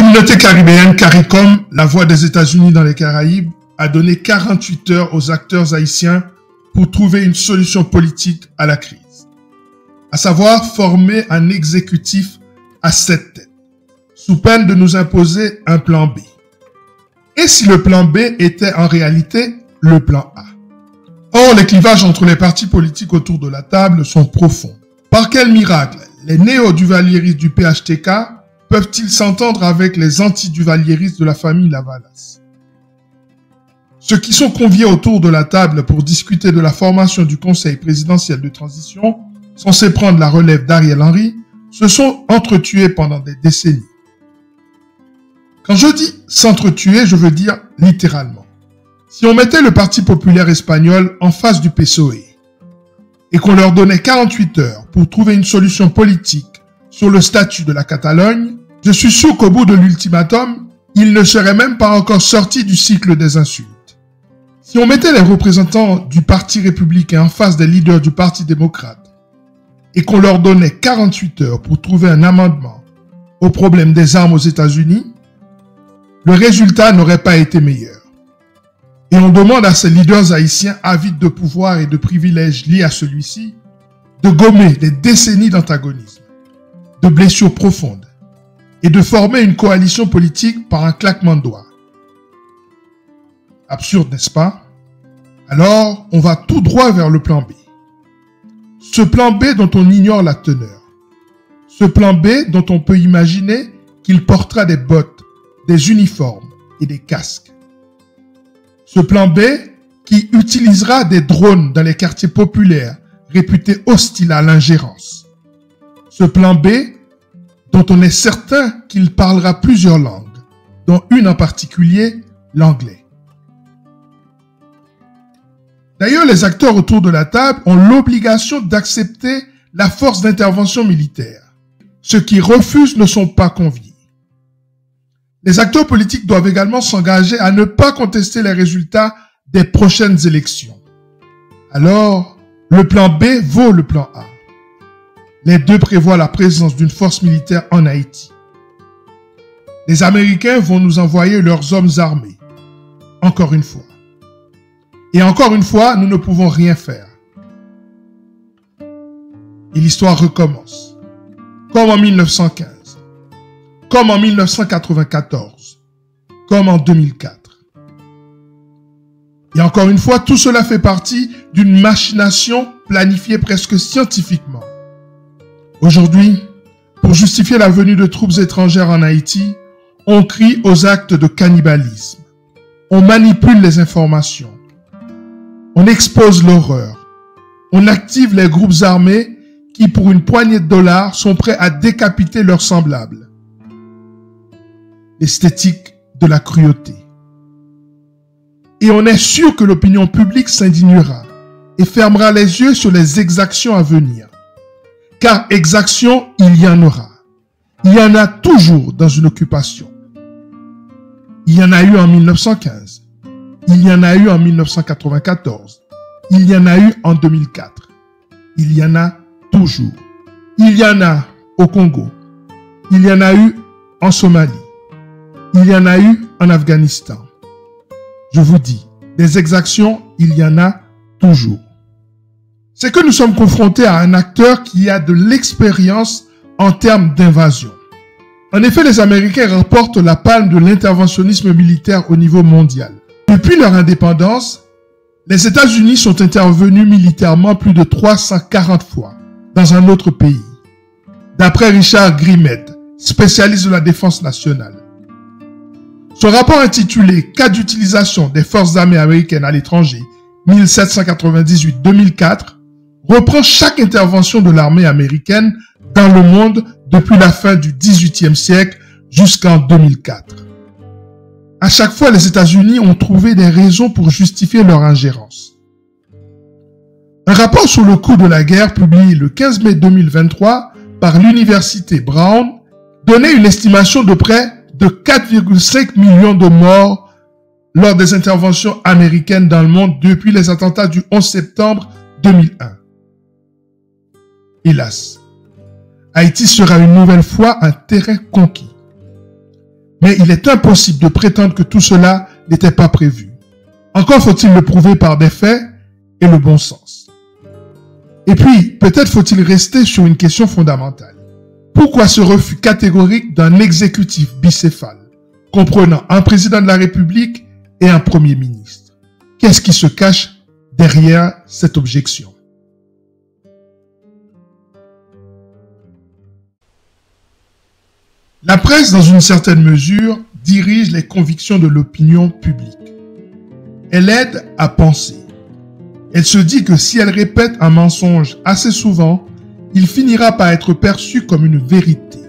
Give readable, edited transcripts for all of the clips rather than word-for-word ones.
communauté caribéenne CARICOM, la voix des États-Unis dans les Caraïbes, a donné 48 heures aux acteurs haïtiens pour trouver une solution politique à la crise. À savoir former un exécutif à 7 têtes, sous peine de nous imposer un plan B. Et si le plan B était en réalité le plan A? Or, les clivages entre les partis politiques autour de la table sont profonds. Par quel miracle les néo-duvalieristes du PHTK peuvent-ils s'entendre avec les anti-duvalieristes de la famille Lavalas? Ceux qui sont conviés autour de la table pour discuter de la formation du Conseil présidentiel de transition, censé prendre la relève d'Ariel Henry, se sont entretués pendant des décennies. Quand je dis s'entretuer, je veux dire littéralement. Si on mettait le Parti populaire espagnol en face du PSOE et qu'on leur donnait 48 heures pour trouver une solution politique sur le statut de la Catalogne, je suis sûr qu'au bout de l'ultimatum, ils ne seraient même pas encore sortis du cycle des insultes. Si on mettait les représentants du Parti républicain en face des leaders du Parti démocrate et qu'on leur donnait 48 heures pour trouver un amendement au problème des armes aux États-Unis, le résultat n'aurait pas été meilleur. Et on demande à ces leaders haïtiens avides de pouvoir et de privilèges liés à celui-ci de gommer des décennies d'antagonisme, de blessures profondes et de former une coalition politique par un claquement de doigts. Absurde, n'est-ce pas? Alors, on va tout droit vers le plan B. Ce plan B dont on ignore la teneur. Ce plan B dont on peut imaginer qu'il portera des bottes, des uniformes et des casques. Ce plan B qui utilisera des drones dans les quartiers populaires réputés hostiles à l'ingérence. Ce plan B dont on est certain qu'il parlera plusieurs langues, dont une en particulier, l'anglais. D'ailleurs, les acteurs autour de la table ont l'obligation d'accepter la force d'intervention militaire. Ceux qui refusent ne sont pas conviés. Les acteurs politiques doivent également s'engager à ne pas contester les résultats des prochaines élections. Alors, le plan B vaut le plan A. Les deux prévoient la présence d'une force militaire en Haïti. Les Américains vont nous envoyer leurs hommes armés. Encore une fois. Et encore une fois, nous ne pouvons rien faire. Et l'histoire recommence. Comme en 1915. Comme en 1994. Comme en 2004. Et encore une fois, tout cela fait partie d'une machination planifiée presque scientifiquement. Aujourd'hui, pour justifier la venue de troupes étrangères en Haïti, on crie aux actes de cannibalisme. On manipule les informations. On expose l'horreur. On active les groupes armés qui, pour une poignée de dollars, sont prêts à décapiter leurs semblables. L'esthétique de la cruauté. Et on est sûr que l'opinion publique s'indignera et fermera les yeux sur les exactions à venir. Car exactions, il y en aura. Il y en a toujours dans une occupation. Il y en a eu en 1915. Il y en a eu en 1994. Il y en a eu en 2004. Il y en a toujours. Il y en a au Congo. Il y en a eu en Somalie. Il y en a eu en Afghanistan. Je vous dis, des exactions, il y en a toujours. C'est que nous sommes confrontés à un acteur qui a de l'expérience en termes d'invasion. En effet, les Américains remportent la palme de l'interventionnisme militaire au niveau mondial. Depuis leur indépendance, les États-Unis sont intervenus militairement plus de 340 fois dans un autre pays. D'après Richard Grimet, spécialiste de la défense nationale. Son rapport intitulé « Cas d'utilisation des forces armées américaines à l'étranger 1798-2004 » reprend chaque intervention de l'armée américaine dans le monde depuis la fin du XVIIIe siècle jusqu'en 2004. À chaque fois, les États-Unis ont trouvé des raisons pour justifier leur ingérence. Un rapport sur le coût de la guerre publié le 15 mai 2023 par l'université Brown donnait une estimation de près de 4,5 millions de morts lors des interventions américaines dans le monde depuis les attentats du 11 septembre 2001. Hélas, Haïti sera une nouvelle fois un terrain conquis. Mais il est impossible de prétendre que tout cela n'était pas prévu. Encore faut-il le prouver par des faits et le bon sens. Et puis, peut-être faut-il rester sur une question fondamentale. Pourquoi ce refus catégorique d'un exécutif bicéphale, comprenant un président de la République et un premier ministre? Qu'est-ce qui se cache derrière cette objection? La presse, dans une certaine mesure, dirige les convictions de l'opinion publique. Elle aide à penser. Elle se dit que si elle répète un mensonge assez souvent, il finira par être perçu comme une vérité.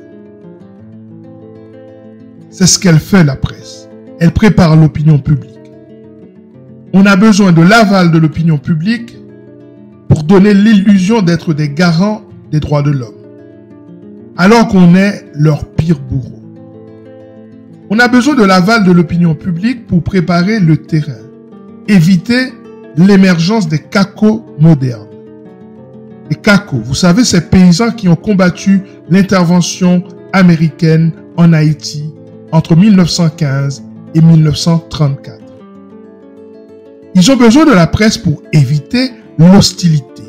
C'est ce qu'elle fait, la presse. Elle prépare l'opinion publique. On a besoin de l'aval de l'opinion publique pour donner l'illusion d'être des garants des droits de l'homme, alors qu'on est leur pire bourreau. On a besoin de l'aval de l'opinion publique pour préparer le terrain, éviter l'émergence des cacos modernes. Les cacos, vous savez, ces paysans qui ont combattu l'intervention américaine en Haïti entre 1915 et 1934. Ils ont besoin de la presse pour éviter l'hostilité.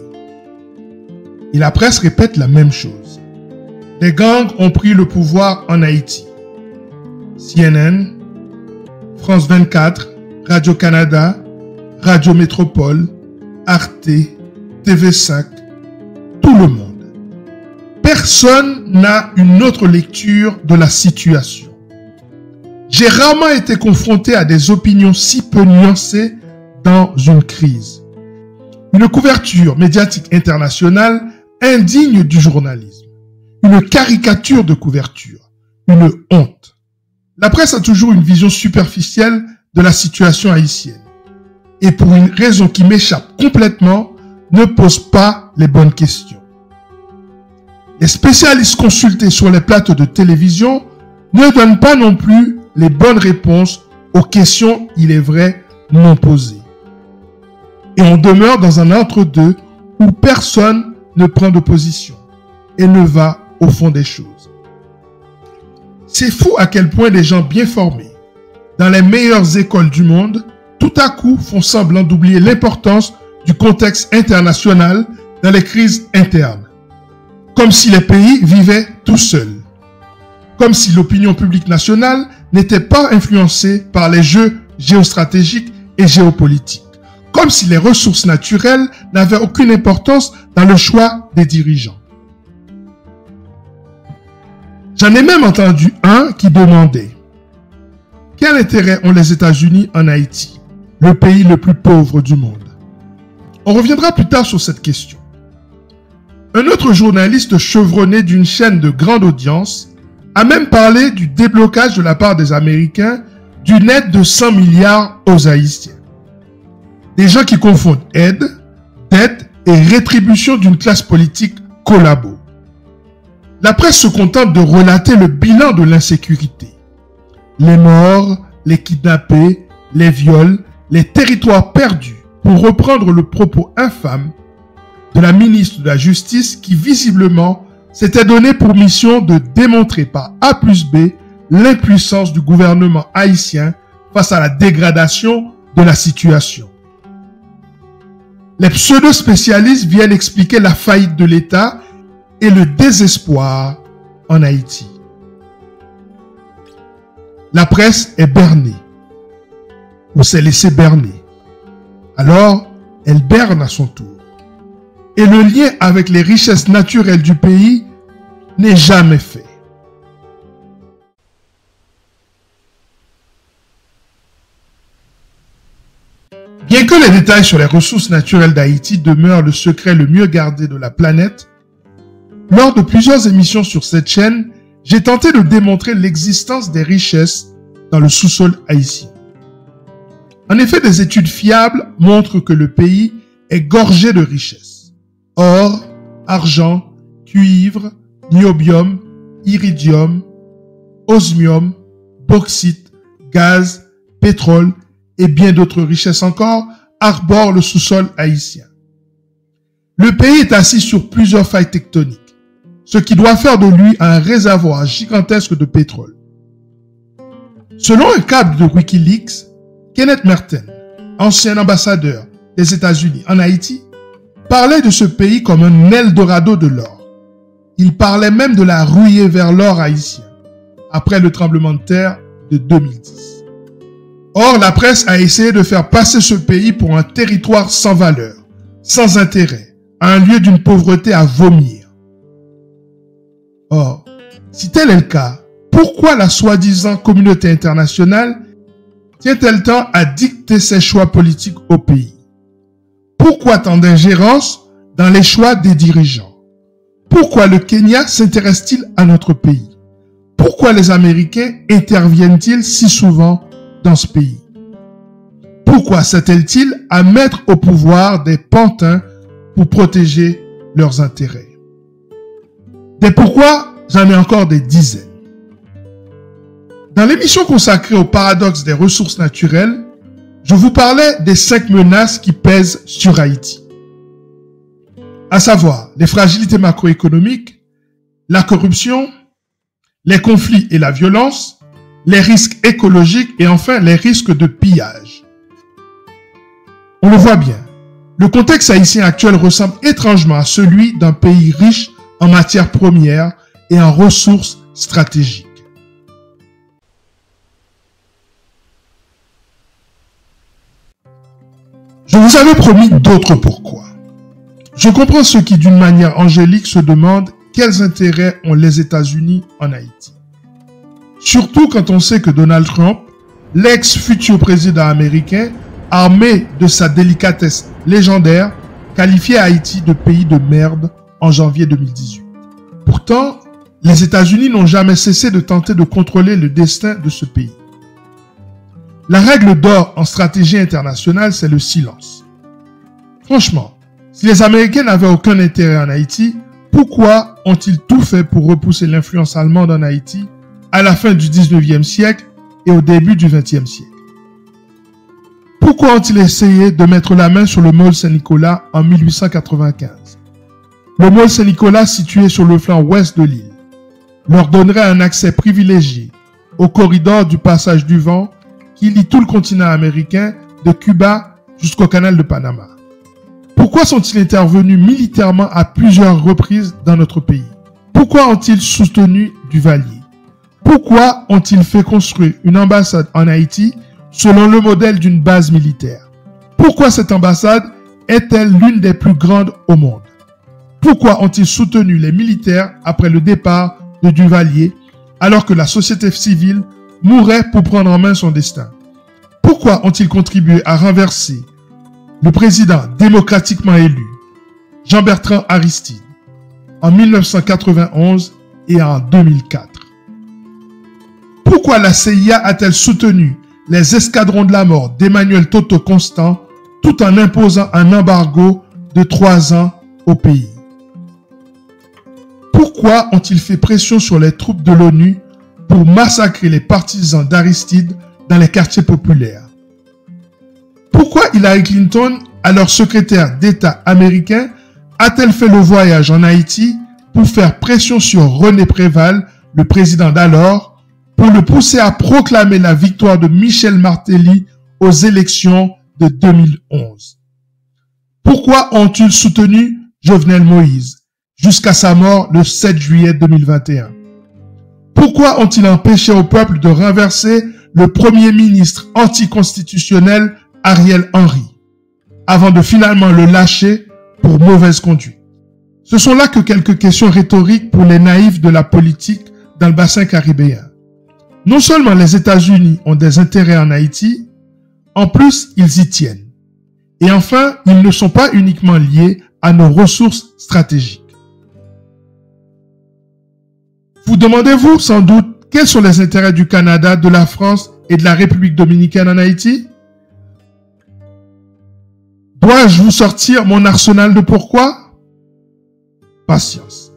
Et la presse répète la même chose. Les gangs ont pris le pouvoir en Haïti. CNN, France 24, Radio-Canada, Radio Métropole, Arte, TV5, tout le monde. Personne n'a une autre lecture de la situation. J'ai rarement été confronté à des opinions si peu nuancées dans une crise. Une couverture médiatique internationale indigne du journalisme. Une caricature de couverture. Une honte. La presse a toujours une vision superficielle de la situation haïtienne. Et pour une raison qui m'échappe complètement, ne pose pas les bonnes questions. Les spécialistes consultés sur les plateaux de télévision ne donnent pas non plus les bonnes réponses aux questions, il est vrai, non posées. Et on demeure dans un entre-deux où personne ne prend de position et ne va au fond des choses. C'est fou à quel point des gens bien formés, dans les meilleures écoles du monde, tout à coup font semblant d'oublier l'importance du contexte international dans les crises internes. Comme si les pays vivaient tout seuls. Comme si l'opinion publique nationale n'était pas influencée par les jeux géostratégiques et géopolitiques. Comme si les ressources naturelles n'avaient aucune importance dans le choix des dirigeants. J'en ai même entendu un qui demandait « Quel intérêt ont les États-Unis en Haïti, le pays le plus pauvre du monde ?» On reviendra plus tard sur cette question. Un autre journaliste chevronné d'une chaîne de grande audience a même parlé du déblocage de la part des Américains d'une aide de 100 milliards aux Haïtiens. Des gens qui confondent aide, dette et rétribution d'une classe politique collabo. La presse se contente de relater le bilan de l'insécurité. Les morts, les kidnappés, les viols, les territoires perdus, pour reprendre le propos infâme de la ministre de la Justice qui visiblement s'était donné pour mission de démontrer par A plus B l'impuissance du gouvernement haïtien face à la dégradation de la situation. Les pseudo-spécialistes viennent expliquer la faillite de l'État et le désespoir en Haïti. La presse est bernée, ou s'est laissée berner. Alors, elle berne à son tour. Et le lien avec les richesses naturelles du pays n'est jamais fait. Bien que les détails sur les ressources naturelles d'Haïti demeurent le secret le mieux gardé de la planète, lors de plusieurs émissions sur cette chaîne, j'ai tenté de démontrer l'existence des richesses dans le sous-sol haïtien. En effet, des études fiables montrent que le pays est gorgé de richesses. Or, argent, cuivre, niobium, iridium, osmium, bauxite, gaz, pétrole et bien d'autres richesses encore arborent le sous-sol haïtien. Le pays est assis sur plusieurs failles tectoniques, ce qui doit faire de lui un réservoir gigantesque de pétrole. Selon un câble de Wikileaks, Kenneth Merten, ancien ambassadeur des États-Unis en Haïti, parlait de ce pays comme un Eldorado de l'or. Il parlait même de la ruée vers l'or haïtien, après le tremblement de terre de 2010. Or, la presse a essayé de faire passer ce pays pour un territoire sans valeur, sans intérêt, un lieu d'une pauvreté à vomir. Or, si tel est le cas, pourquoi la soi-disant communauté internationale tient-elle tant à dicter ses choix politiques au pays? Pourquoi tant d'ingérence dans les choix des dirigeants? Pourquoi le Kenya s'intéresse-t-il à notre pays? Pourquoi les Américains interviennent-ils si souvent dans ce pays? Pourquoi s'attellent-ils à mettre au pouvoir des pantins pour protéger leurs intérêts? Des pourquoi, j'en ai encore des dizaines. Dans l'émission consacrée au paradoxe des ressources naturelles, je vous parlais des 5 menaces qui pèsent sur Haïti. À savoir, les fragilités macroéconomiques, la corruption, les conflits et la violence, les risques écologiques et enfin les risques de pillage. On le voit bien, le contexte haïtien actuel ressemble étrangement à celui d'un pays riche en matières premières et en ressources stratégiques. Je vous avais promis d'autres pourquoi. Je comprends ceux qui, d'une manière angélique, se demandent quels intérêts ont les États-Unis en Haïti. Surtout quand on sait que Donald Trump, l'ex-futur président américain, armé de sa délicatesse légendaire, qualifiait Haïti de pays de merde en janvier 2018. Pourtant, les États-Unis n'ont jamais cessé de tenter de contrôler le destin de ce pays. La règle d'or en stratégie internationale, c'est le silence. Franchement, si les Américains n'avaient aucun intérêt en Haïti, pourquoi ont-ils tout fait pour repousser l'influence allemande en Haïti à la fin du 19e siècle et au début du 20e siècle? Pourquoi ont-ils essayé de mettre la main sur le môle Saint-Nicolas en 1895? Le môle Saint-Nicolas, situé sur le flanc ouest de l'île, leur donnerait un accès privilégié au corridor du passage du vent qui lie tout le continent américain de Cuba jusqu'au canal de Panama. Pourquoi sont-ils intervenus militairement à plusieurs reprises dans notre pays? Pourquoi ont-ils soutenu Duvalier? Pourquoi ont-ils fait construire une ambassade en Haïti selon le modèle d'une base militaire? Pourquoi cette ambassade est-elle l'une des plus grandes au monde? Pourquoi ont-ils soutenu les militaires après le départ de Duvalier alors que la société civile mourait pour prendre en main son destin? Pourquoi ont-ils contribué à renverser le président démocratiquement élu, Jean-Bertrand Aristide, en 1991 et en 2004? Pourquoi la CIA a-t-elle soutenu les escadrons de la mort d'Emmanuel Toto Constant tout en imposant un embargo de 3 ans au pays? Pourquoi ont-ils fait pression sur les troupes de l'ONU pour massacrer les partisans d'Aristide dans les quartiers populaires? Pourquoi Hillary Clinton, alors secrétaire d'État américain, a-t-elle fait le voyage en Haïti pour faire pression sur René Préval, le président d'alors, pour le pousser à proclamer la victoire de Michel Martelly aux élections de 2011? Pourquoi ont-ils soutenu Jovenel Moïse jusqu'à sa mort le 7 juillet 2021? Pourquoi ont-ils empêché au peuple de renverser le premier ministre anticonstitutionnel Ariel Henry, avant de finalement le lâcher pour mauvaise conduite? Ce sont là que quelques questions rhétoriques pour les naïfs de la politique dans le bassin caribéen. Non seulement les États-Unis ont des intérêts en Haïti, en plus ils y tiennent. Et enfin, ils ne sont pas uniquement liés à nos ressources stratégiques. Vous demandez-vous sans doute quels sont les intérêts du Canada, de la France et de la République dominicaine en Haïti? Dois-je vous sortir mon arsenal de pourquoi? Patience.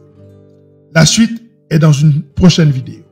La suite est dans une prochaine vidéo.